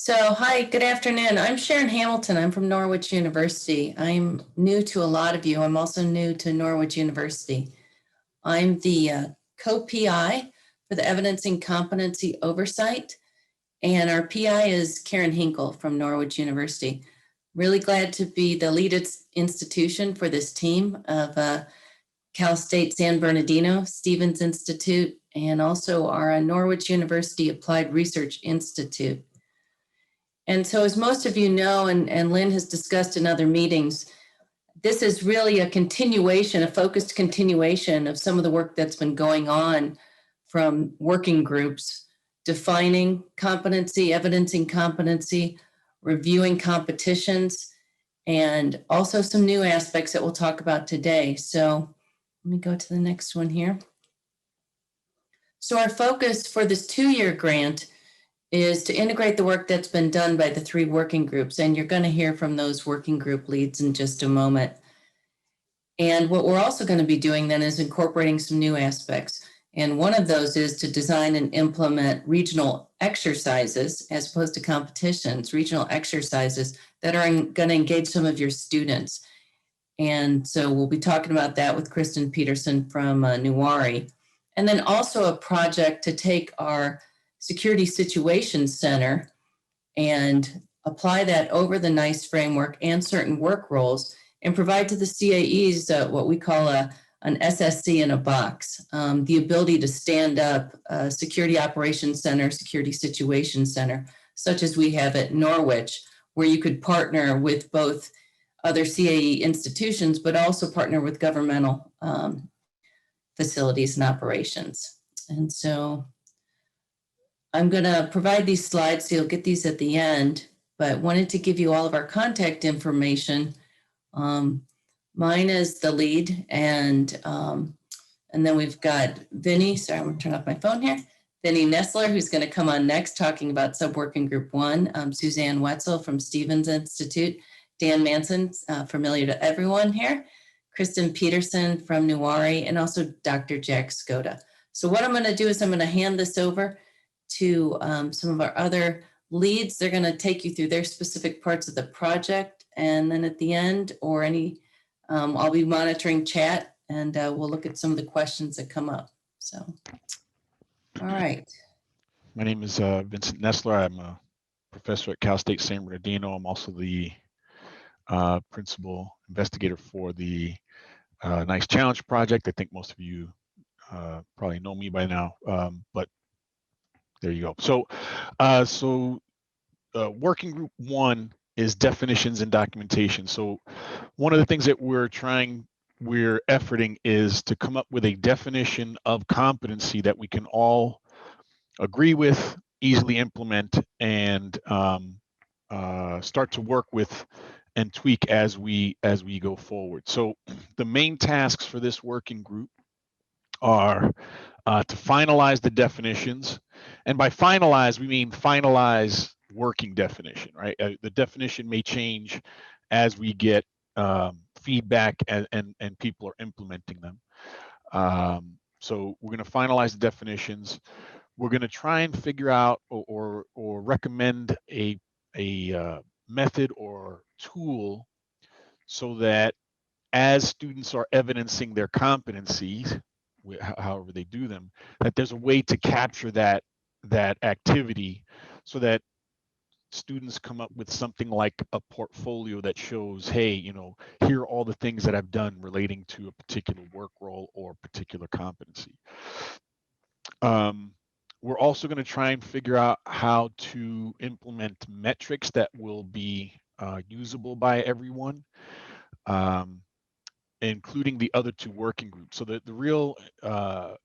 Hi, good afternoon. I'm Sharon Hamilton. I'm from Norwich University. I'm new to a lot of you. I'm also new to Norwich University. I'm the co-PI for the Evidencing Competency Oversight, and our PI is Karen Hinkle from Norwich University. Really glad to be the lead institution for this team of Cal State San Bernardino, Stevens Institute, and also our Norwich University Applied Research Institute. And so, as most of you know, and Lynn has discussed in other meetings, this is really a continuation, a focused continuation of some of the work that's been going on from working groups, defining competency, evidencing competency, reviewing competitions, and also some new aspects that we'll talk about today. So let me go to the next one here. So our focus for this 2-year grant is to integrate the work that's been done by the 3 working groups. And you're going to hear from those working group leads in just a moment. And what we're also going to be doing then is incorporating some new aspects. And one of those is to design and implement regional exercises as opposed to competitions, regional exercises that are going to engage some of your students. And so we'll be talking about that with Kristen Peterson from Newari. And then also a project to take our Security Situations Center and apply that over the NICE framework and certain work roles and provide to the CAEs what we call an SSC in a box, the ability to stand up a Security Operations Center, Security Situations Center, such as we have at Norwich, where you could partner with both other CAE institutions, but also partner with governmental facilities and operations. And so I'm going to provide these slides, so you'll get these at the end, but wanted to give you all of our contact information. Mine is the lead, and then we've got Vinny. Sorry, I'm going to turn off my phone here. Vinny Nestler, who's going to come on next, talking about Subworking Group 1. Suzanne Wetzel from Stevens Institute. Dan Manson, familiar to everyone here. Kristen Peterson from Newari, and also Dr. Jack Skoda. So what I'm going to do is I'm going to hand this over to some of our other leads. They're going to take you through their specific parts of the project. And then at the end, or I'll be monitoring chat, and we'll look at some of the questions that come up. So, all right. My name is Vincent Nestler. I'm a professor at Cal State San Bernardino. I'm also the principal investigator for the NICE Challenge project. I think most of you probably know me by now, but there you go. So, working group 1 is definitions and documentation. So one of the things that we're efforting is to come up with a definition of competency that we can all agree with, easily implement, and start to work with and tweak as we go forward. So the main tasks for this working group are to finalize the definitions, and by finalize we mean finalize working definition, right? The definition may change as we get feedback and people are implementing them. So we're going to finalize the definitions. We're going to try and figure out or recommend a method or tool so that as students are evidencing their competencies, however they do them, that there's a way to capture that activity so that students come up with something like a portfolio that shows, hey, here are all the things that I've done relating to a particular work role or particular competency. We're also going to try and figure out how to implement metrics that will be usable by everyone, including the other 2 working groups. So the real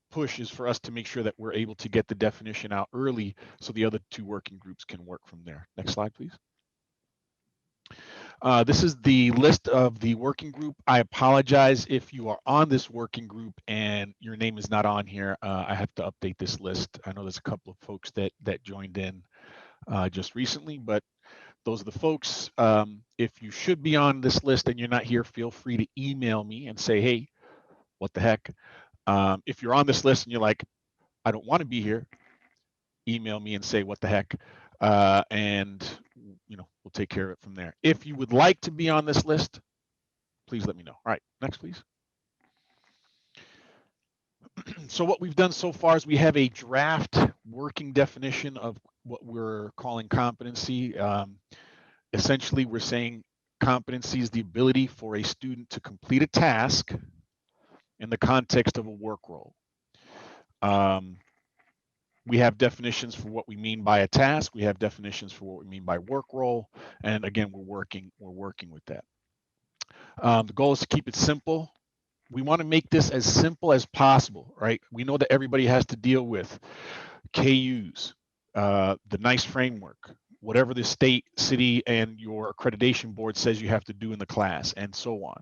push is for us to make sure that we're able to get the definition out early so the other 2 working groups can work from there. Next slide, please. This is the list of the working group. I apologize if you are on this working group and your name is not on here. I have to update this list. I know there's a couple of folks that joined in just recently, but those are the folks. If you should be on this list and you're not here, feel free to email me and say, hey, what the heck? If you're on this list and you're like, I don't want to be here, email me and say, what the heck? and we'll take care of it from there. If you would like to be on this list, please let me know. All right, next, please. So what we've done so far is we have a draft working definition of what we're calling competency. Essentially, we're saying competency is the ability for a student to complete a task in the context of a work role. We have definitions for what we mean by a task. We have definitions for what we mean by work role. And again, we're working with that. The goal is to keep it simple. We want to make this as simple as possible, right? We know that everybody has to deal with KUs, the NICE framework, whatever the state, city, and your accreditation board says you have to do in the class, and so on.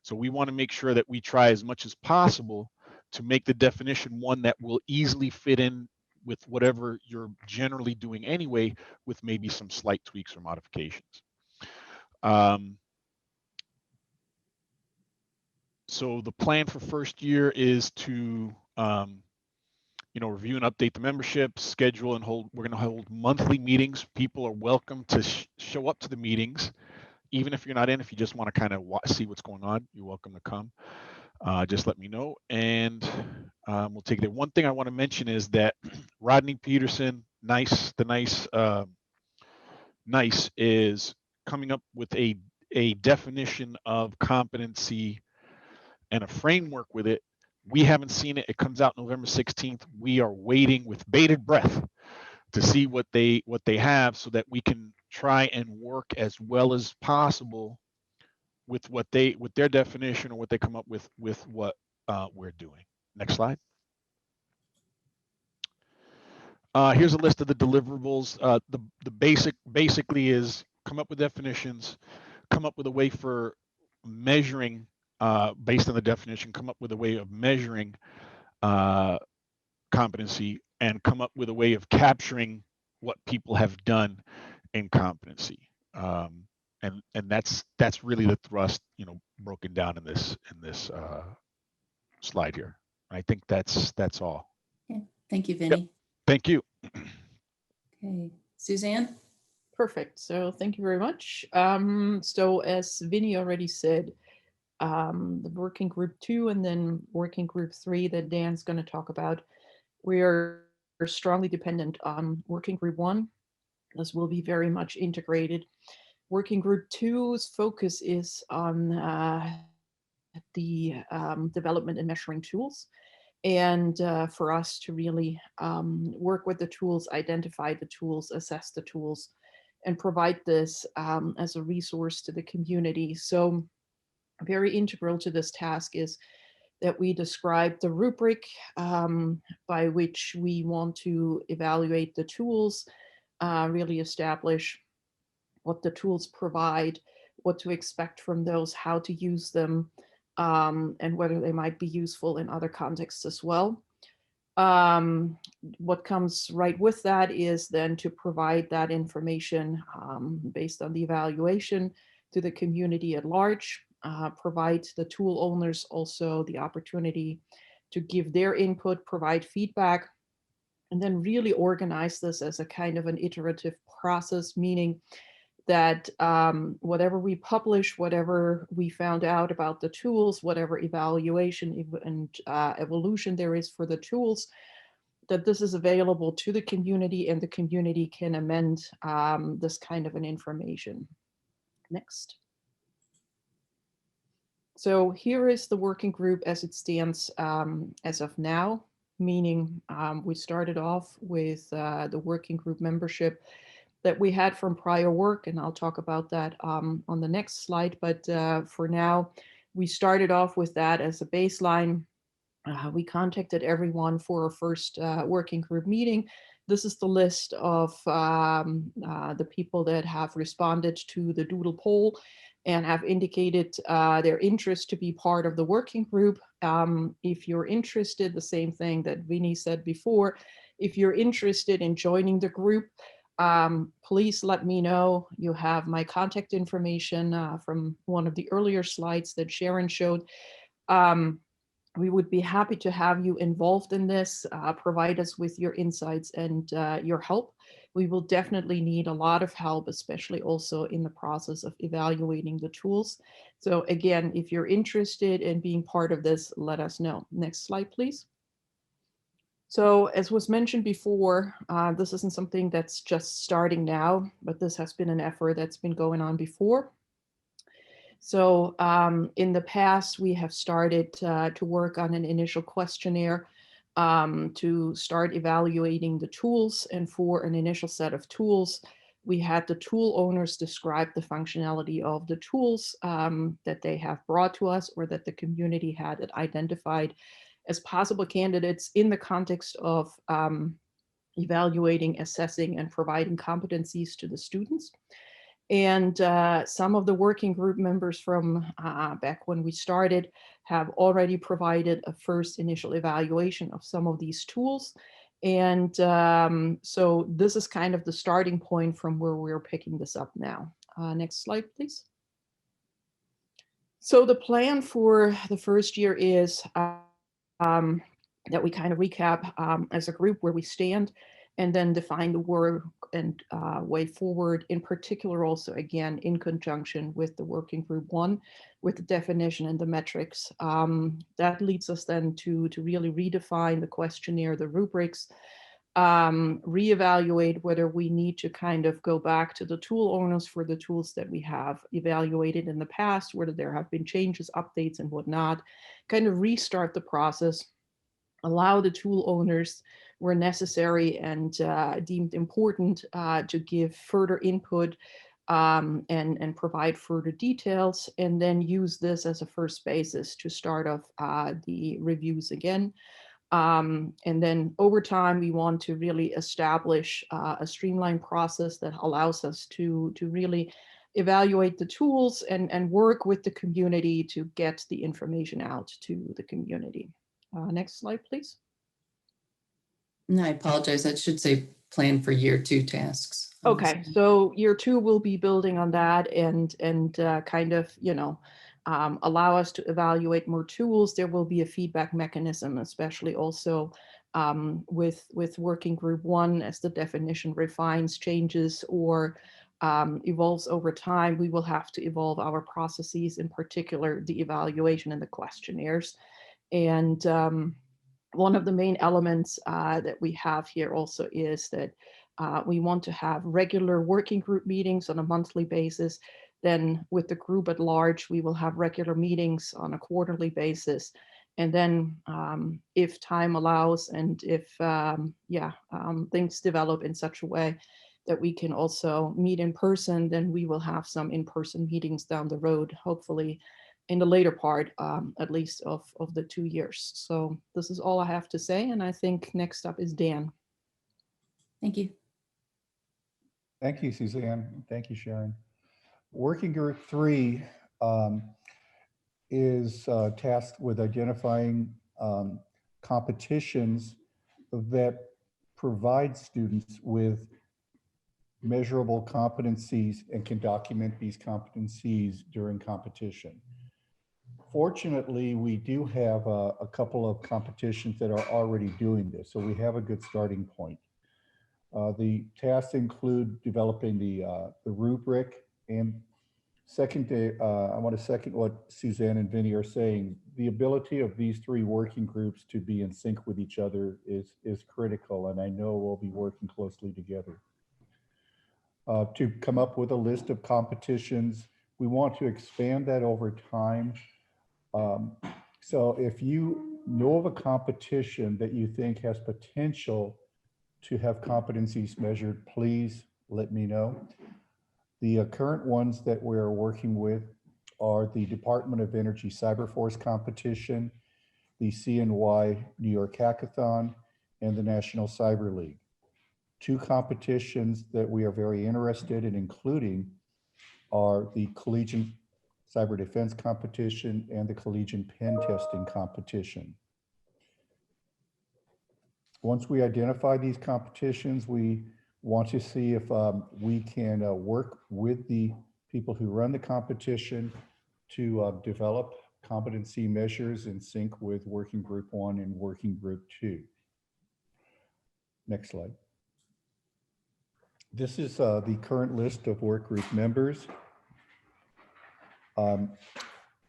So we want to make sure that we try as much as possible to make the definition one that will easily fit in with whatever you're generally doing anyway, with maybe some slight tweaks or modifications. So the plan for first year is to review and update the membership, schedule and hold. We're going to hold monthly meetings. People are welcome to show up to the meetings, even if you're not in. If you just want to kind of see what's going on, you're welcome to come. Just let me know, and we'll take it there. One thing I want to mention is that Rodney Peterson, NICE is coming up with a definition of competency and a framework with it. We haven't seen it. It comes out November 16th. We are waiting with bated breath to see what they have, so that we can try and work as well as possible with their definition, or what they come up with what we're doing. Next slide. Here's a list of the deliverables. The basically is come up with definitions, come up with a way for measuring based on the definition, come up with a way of measuring competency, and come up with a way of capturing what people have done in competency. And that's really the thrust, broken down in this slide here. I think that's all. Okay. Thank you, Vinny. Yep. Thank you. Okay, Suzanne. Perfect. So thank you very much. So as Vinny already said, the working group 2 and then working group 3 that Dan's going to talk about, we are strongly dependent on working group 1. This will be very much integrated. Working group 2's focus is on the development and measuring tools, and for us to really work with the tools, identify the tools, assess the tools, and provide this as a resource to the community. So very integral to this task is that we describe the rubric by which we want to evaluate the tools, really establish what the tools provide, what to expect from those, how to use them, and whether they might be useful in other contexts as well. What comes right with that is then to provide that information based on the evaluation to the community at large, provide the tool owners also the opportunity to give their input, provide feedback, and then really organize this as a kind of an iterative process, meaning that whatever we publish, whatever we found out about the tools, whatever evaluation and evolution there is for the tools, that this is available to the community and the community can amend this kind of an information. Next. So here is the working group as it stands as of now, meaning we started off with the working group membership that we had from prior work, and I'll talk about that on the next slide. But for now, we started off with that as a baseline. We contacted everyone for our first working group meeting. This is the list of the people that have responded to the doodle poll and have indicated their interest to be part of the working group. If you're interested, the same thing that Vinny said before, if you're interested in joining the group, please let me know. You have my contact information from one of the earlier slides that Sharon showed. We would be happy to have you involved in this, provide us with your insights and your help. We will definitely need a lot of help, especially also in the process of evaluating the tools. So again, if you're interested in being part of this, let us know. Next slide, please. So as was mentioned before, this isn't something that's just starting now, but this has been an effort that's been going on before. So in the past, we have started to work on an initial questionnaire to start evaluating the tools. And for an initial set of tools, we had the tool owners describe the functionality of the tools that they have brought to us or that the community had identified as possible candidates in the context of evaluating, assessing, and providing competencies to the students. And some of the working group members from back when we started have already provided a first initial evaluation of some of these tools. And so this is kind of the starting point from where we're picking this up now. Next slide, please. So the plan for the first year is that we kind of recap as a group where we stand and then define the work and way forward, in particular also, again, in conjunction with the working group 1, with the definition and the metrics. That leads us then to really redefine the questionnaire, the rubrics, reevaluate whether we need to kind of go back to the tool owners for the tools that we have evaluated in the past, whether there have been changes, updates, and whatnot, kind of restart the process, allow the tool owners where necessary and deemed important to give further input and provide further details, and then use this as a first basis to start off the reviews again. And then over time, we want to really establish a streamlined process that allows us to really evaluate the tools and work with the community to get the information out to the community. Next slide, please. No, I apologize. That should say plan for year 2 tasks. Okay, so year 2 will be building on that and kind of, allow us to evaluate more tools. There will be a feedback mechanism, especially also with working group 1 as the definition refines, changes, or evolves over time. We will have to evolve our processes, in particular, the evaluation and the questionnaires. And one of the main elements that we have here also is that we want to have regular working group meetings on a monthly basis. Then with the group at large, we will have regular meetings on a quarterly basis. And then if time allows and if things develop in such a way that we can also meet in person, then we will have some in-person meetings down the road, hopefully in the later part, at least of the 2 years. So this is all I have to say. And I think next up is Dan. Thank you. Thank you, Suzanne. Thank you, Sharon. Working Group 3 is tasked with identifying competitions that provide students with measurable competencies and can document these competencies during competition. Fortunately, we do have a couple of competitions that are already doing this, so we have a good starting point. The tasks include developing the rubric, and I want to second what Suzanne and Vinny are saying. The ability of these 3 working groups to be in sync with each other is critical, and I know we'll be working closely together. To come up with a list of competitions, we want to expand that over time. So if you know of a competition that you think has potential to have competencies measured, please let me know. The current ones that we're working with are the Department of Energy Cyberforce competition, the CNY New York Hackathon, and the National Cyber League. 2 competitions that we are very interested in including are the Collegiate Cyber Defense Competition and the Collegiate Pen Testing Competition. Once we identify these competitions, we want to see if we can work with the people who run the competition to develop competency measures in sync with Working Group 1 and Working Group 2. Next slide. This is the current list of work group members.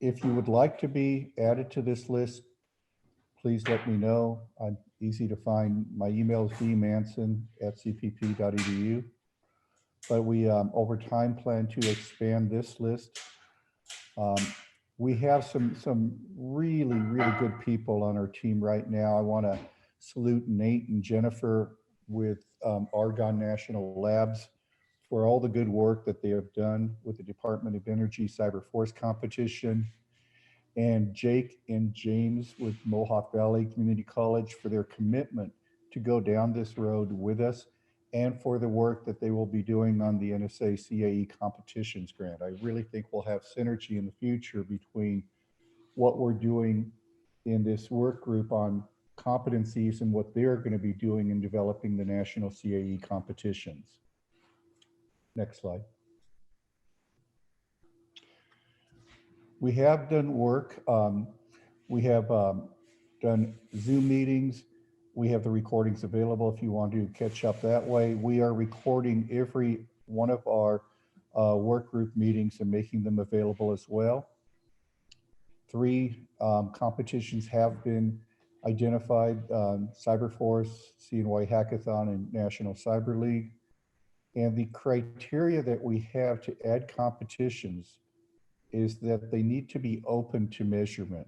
If you would like to be added to this list, please let me know. I'm easy to find. My email is dmanson@cpp.edu. But we, over time, plan to expand this list. We have some really, really good people on our team right now. I want to salute Nate and Jennifer with Argonne National Labs for all the good work that they have done with the Department of Energy Cyber Force competition, and Jake and James with Mohawk Valley Community College for their commitment to go down this road with us, and for the work that they will be doing on the NSA CAE competitions grant. I really think we'll have synergy in the future between what we're doing in this work group on competencies and what they're going to be doing in developing the national CAE competitions. Next slide. We have done work. We have done Zoom meetings. We have the recordings available if you want to catch up that way. We are recording every one of our work group meetings and making them available as well. 3 competitions have been identified, Cyberforce, CNY Hackathon, and National Cyber League. And the criteria that we have to add competitions is that they need to be open to measurement.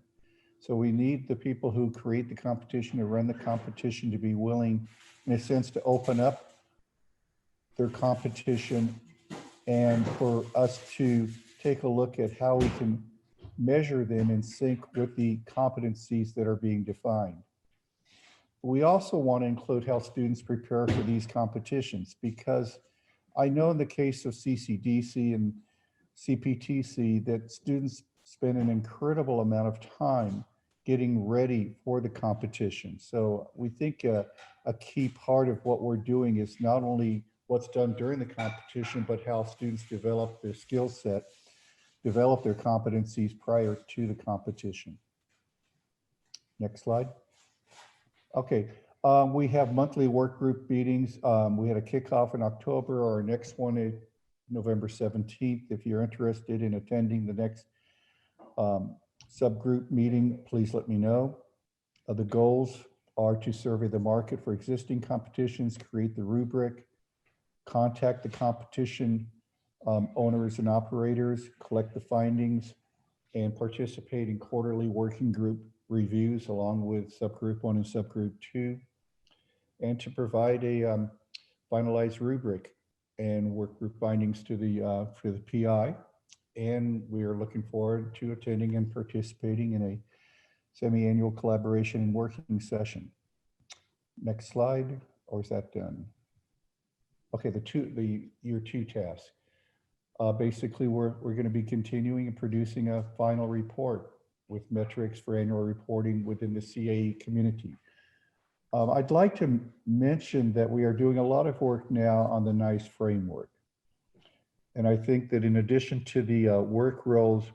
So we need the people who create the competition, to run the competition, to be willing, in a sense, to open up their competition, and for us to take a look at how we can measure them in sync with the competencies that are being defined. We also want to include how students prepare for these competitions, because I know in the case of CCDC and CPTC that students spend an incredible amount of time getting ready for the competition. So we think a key part of what we're doing is not only what's done during the competition, but how students develop their skill set, develop their competencies prior to the competition. Next slide. Okay, we have monthly work group meetings. We had a kickoff in October. Our next one is November 17th. If you're interested in attending the next subgroup meeting, please let me know. The goals are to survey the market for existing competitions, create the rubric, contact the competition owners and operators, collect the findings, and participate in quarterly working group reviews along with subgroup 1 and subgroup 2, and to provide a finalized rubric and work group findings to the for the PI. And we are looking forward to attending and participating in a semi-annual collaboration and working session. Next slide, or is that done? Okay, the year 2 task. Basically, we're going to be continuing and producing a final report with metrics for annual reporting within the CAE community. I'd like to mention that we are doing a lot of work now on the NICE framework. And I think that in addition to the work roles,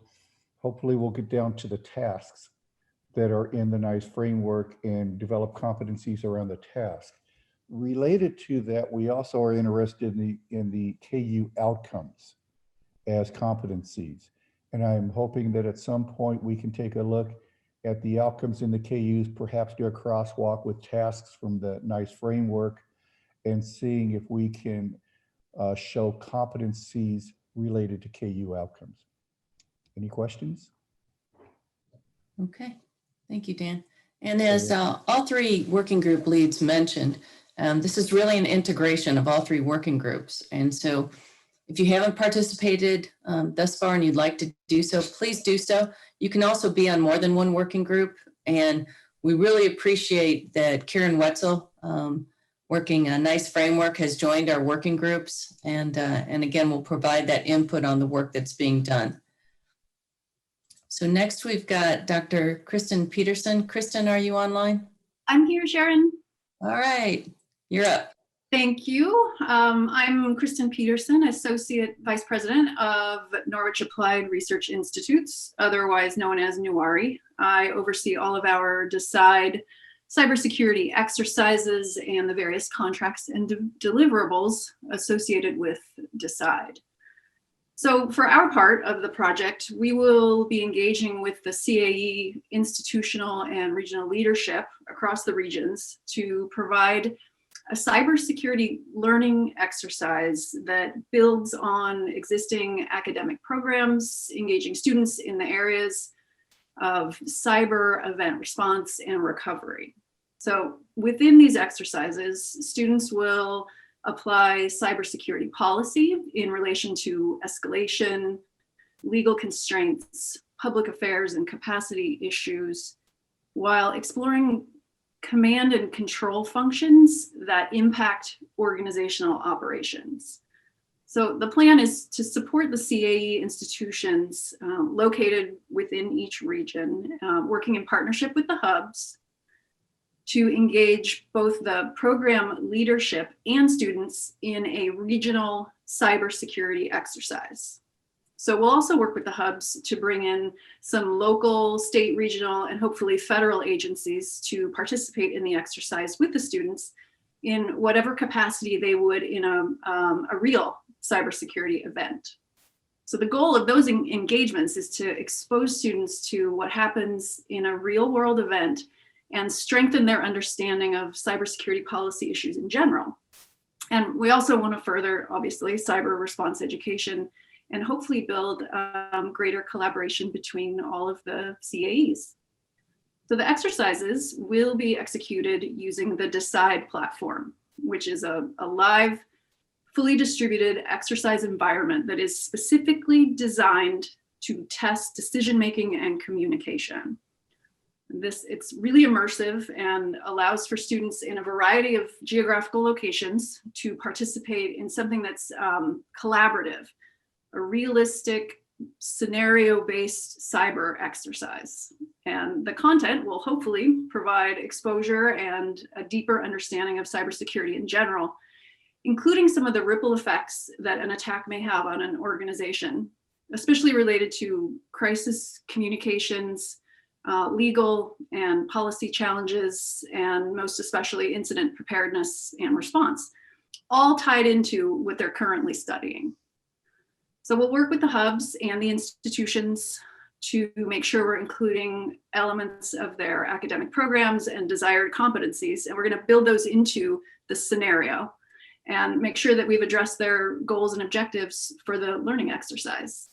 hopefully we'll get down to the tasks that are in the NICE framework and develop competencies around the task. Related to that, we also are interested in the KU outcomes as competencies. And I'm hoping that at some point we can take a look at the outcomes in the KUs, perhaps do a crosswalk with tasks from the NICE framework, and seeing if we can show competencies related to KU outcomes. Any questions? Okay, thank you, Dan. And as all 3 working group leads mentioned, this is really an integration of all 3 working groups. And so if you haven't participated thus far and you'd like to do so, please do so. You can also be on more than one working group. And we really appreciate that Karen Wetzel, working a NICE framework, has joined our working groups. And again, we'll provide that input on the work that's being done. So next we've got Dr. Kristen Peterson. Kristen, are you online? I'm here, Sharon. All right, you're up. Thank you. I'm Kristen Peterson, Associate Vice President of Norwich Applied Research Institutes, otherwise known as NUARI. I oversee all of our DECIDE cybersecurity exercises and the various contracts and deliverables associated with DECIDE. So for our part of the project, we will be engaging with the CAE institutional and regional leadership across the regions to provide a cybersecurity learning exercise that builds on existing academic programs, engaging students in the areas of cyber event response and recovery. So within these exercises, students will apply cybersecurity policy in relation to escalation, legal constraints, public affairs and capacity issues, while exploring command and control functions that impact organizational operations. So the plan is to support the CAE institutions located within each region, working in partnership with the hubs to engage both the program leadership and students in a regional cybersecurity exercise. So we'll also work with the hubs to bring in some local, state, regional, and hopefully federal agencies to participate in the exercise with the students in whatever capacity they would in a real cybersecurity event. So the goal of those engagements is to expose students to what happens in a real world event and strengthen their understanding of cybersecurity policy issues in general. And we also want to further, obviously, cyber response education and hopefully build greater collaboration between all of the CAEs. So the exercises will be executed using the DECIDE platform, which is a live, fully distributed exercise environment that is specifically designed to test decision-making and communication. It's really immersive and allows for students in a variety of geographical locations to participate in something that's collaborative, a realistic scenario-based cyber exercise. And the content will hopefully provide exposure and a deeper understanding of cybersecurity in general, including some of the ripple effects that an attack may have on an organization, especially related to crisis communications, legal and policy challenges, and most especially incident preparedness and response, all tied into what they're currently studying. So we'll work with the hubs and the institutions to make sure we're including elements of their academic programs and desired competencies, and we're going to build those into the scenario and make sure that we've addressed their goals and objectives for the learning exercise.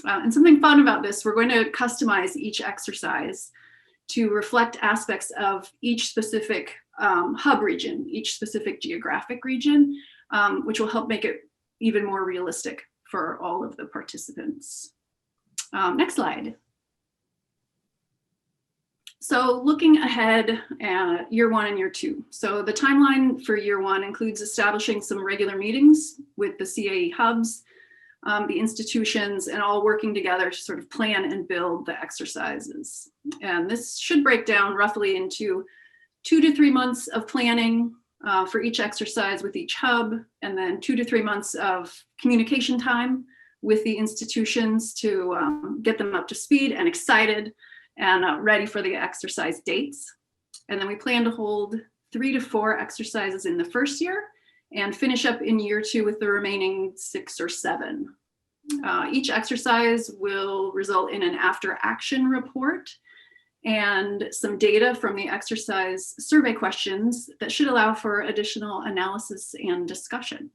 And something fun about this, we're going to customize each exercise to reflect aspects of each specific hub region, each specific geographic region, which will help make it even more realistic for all of the participants. Next slide. So looking ahead at year one and year two. So the timeline for year one includes establishing some regular meetings with the CAE hubs, the institutions, and all working together to sort of plan and build the exercises. And this should break down roughly into 2 to 3 months of planning for each exercise with each hub, and then 2 to 3 months of communication time with the institutions to get them up to speed and excited and ready for the exercise dates. And then we plan to hold 3 to 4 exercises in the first year and finish up in year two with the remaining 6 or 7. Each exercise will result in an after action report and some data from the exercise survey questions that should allow for additional analysis and discussion.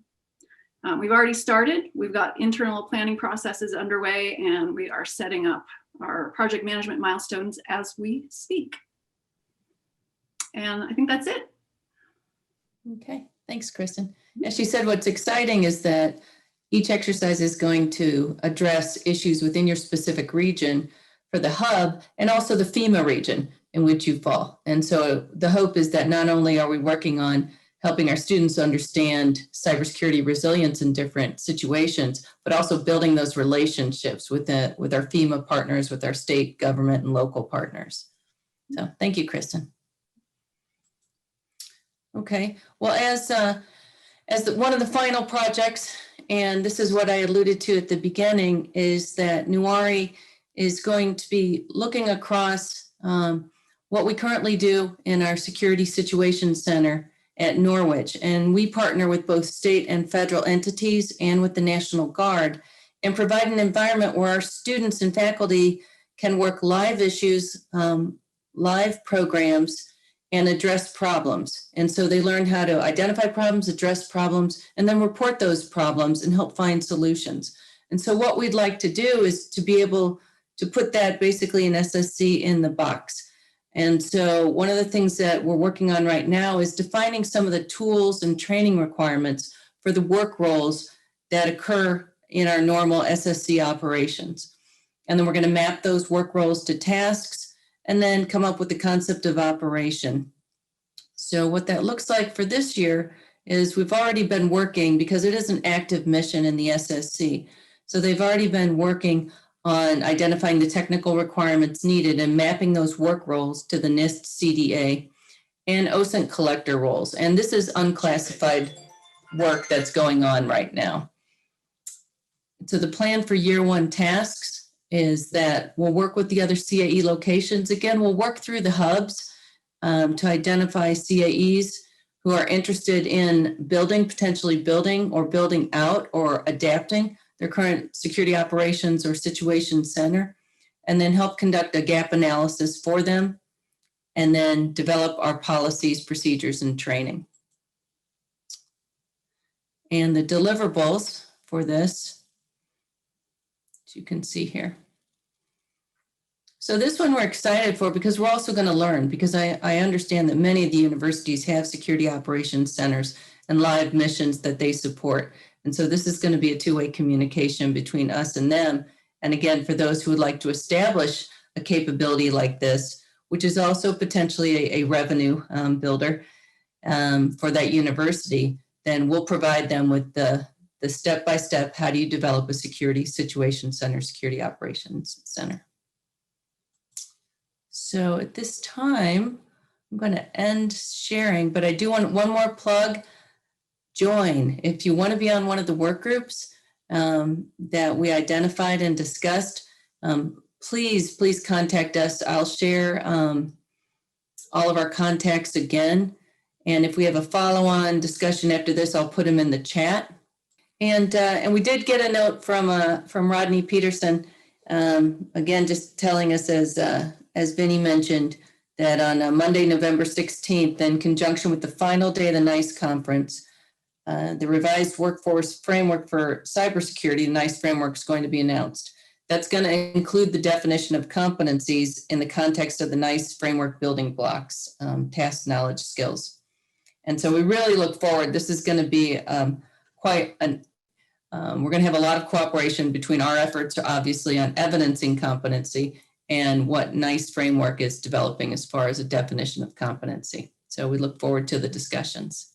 We've already started. We've got internal planning processes underway, and we are setting up our project management milestones as we speak. And I think that's it. Okay, thanks, Kristen. As she said, what's exciting is that each exercise is going to address issues within your specific region for the hub and also the FEMA region in which you fall. And so the hope is that not only are we working on helping our students understand cybersecurity resilience in different situations, but also building those relationships with our FEMA partners, with our state government and local partners. So thank you, Kristen. Okay, well, as one of the final projects, and this is what I alluded to at the beginning, is that NUARI is going to be looking across what we currently do in our Security Situation Center at Norwich. And we partner with both state and federal entities and with the National Guard and provide an environment where our students and faculty can work live issues, live programs, and address problems. And so they learn how to identify problems, address problems, and then report those problems and help find solutions. And so what we'd like to do is to be able to put that basically in SSC in the box. And so one of the things that we're working on right now is defining some of the tools and training requirements for the work roles that occur in our normal SSC operations. And then we're going to map those work roles to tasks and then come up with the concept of operation. So what that looks like for this year is we've already been working, because it is an active mission in the SSC. So they've already been working on identifying the technical requirements needed and mapping those work roles to the NIST CDA and OSINT collector roles. And this is unclassified work that's going on right now. So the plan for year one tasks is that we'll work with the other CAE locations. Again, we'll work through the hubs to identify CAEs who are interested in building, potentially building or building out or adapting their current security operations or situation center, and then help conduct a gap analysis for them, and then develop our policies, procedures, and training. And the deliverables for this, as you can see here. So this one we're excited for because we're also going to learn, because I understand that many of the universities have security operations centers and live missions that they support. And so this is going to be a two-way communication between us and them. And again, for those who would like to establish a capability like this, which is also potentially a revenue builder for that university, then we'll provide them with the step-by-step, how do you develop a security situation center, security operations center. So at this time, I'm going to end sharing, but I do want one more plug. Join. If you want to be on one of the work groups that we identified and discussed, please contact us. I'll share all of our contacts again. And if we have a follow-on discussion after this, I'll put them in the chat. And we did get a note from Rodney Peterson, again, just telling us, as Vinny mentioned, that on Monday, November 16th, in conjunction with the final day of the NICE conference, the revised workforce framework for cybersecurity, the NICE framework, is going to be announced. That's going to include the definition of competencies in the context of the NICE framework building blocks, tasks, knowledge, skills. And so we really look forward. This is going to be we're going to have a lot of cooperation between our efforts, obviously, on evidencing competency and what NICE framework is developing as far as a definition of competency. So we look forward to the discussions.